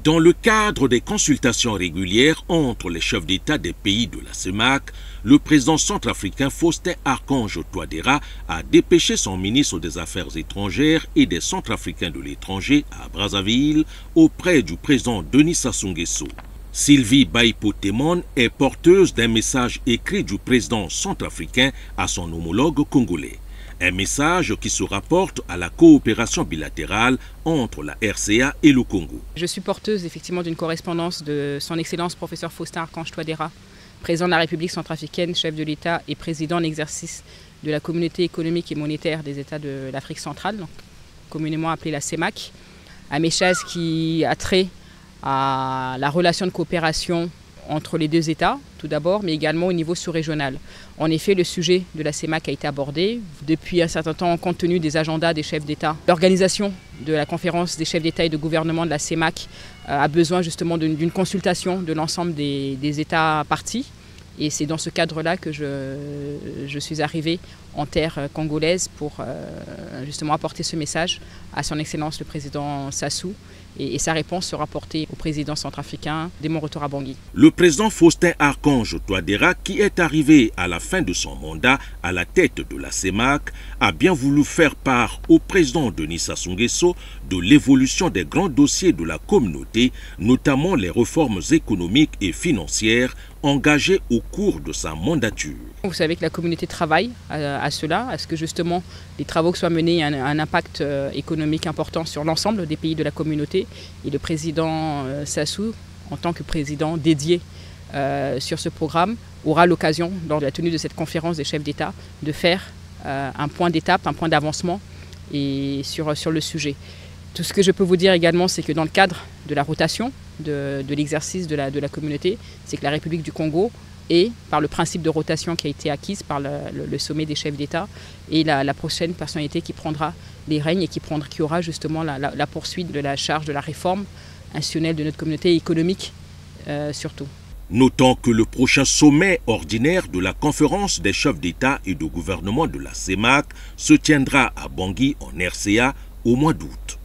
Dans le cadre des consultations régulières entre les chefs d'État des pays de la CEMAC, le président centrafricain Faustin Archange Touadéra a dépêché son ministre des Affaires étrangères et des Centrafricains de l'étranger à Brazzaville auprès du président Denis Sassou Nguesso. Sylvie Baïpo-Témon est porteuse d'un message écrit du président centrafricain à son homologue congolais. Un message qui se rapporte à la coopération bilatérale entre la RCA et le Congo. Je suis porteuse effectivement d'une correspondance de son Excellence professeur Faustin Archange Touadéra, président de la République centrafricaine, chef de l'État et président en exercice de la communauté économique et monétaire des États de l'Afrique centrale, donc communément appelée la CEMAC. Un message qui a trait à la relation de coopération entre les deux États, tout d'abord, mais également au niveau sous-régional. En effet, le sujet de la CEMAC a été abordé depuis un certain temps compte tenu des agendas des chefs d'État. L'organisation de la conférence des chefs d'État et de gouvernement de la CEMAC a besoin justement d'une consultation de l'ensemble des États partis. Et c'est dans ce cadre-là que je suis arrivée en terre congolaise pour justement apporter ce message à son Excellence le Président Sassou. Et sa réponse sera portée au président centrafricain dès mon retour à Bangui. Le président Faustin Archange Touadéra, qui est arrivé à la fin de son mandat à la tête de la CEMAC, a bien voulu faire part au président Denis Sassou Nguesso de l'évolution des grands dossiers de la communauté, notamment les réformes économiques et financières engagées au cours de sa mandature. Vous savez que la communauté travaille à cela, à ce que justement les travaux qui soient menés aient un impact économique important sur l'ensemble des pays de la communauté. Et le président Sassou, en tant que président dédié sur ce programme, aura l'occasion, lors de la tenue de cette conférence des chefs d'État, de faire un point d'étape, un point d'avancement sur le sujet. Tout ce que je peux vous dire également, c'est que dans le cadre de la rotation de l'exercice de la communauté, c'est que la République du Congo et par le principe de rotation qui a été acquise par le sommet des chefs d'État et la prochaine personnalité qui prendra les règnes et qui aura justement la poursuite de la charge de la réforme institutionnelle de notre communauté économique surtout. Notons que le prochain sommet ordinaire de la conférence des chefs d'État et de gouvernement de la CEMAC se tiendra à Bangui en RCA au mois d'août.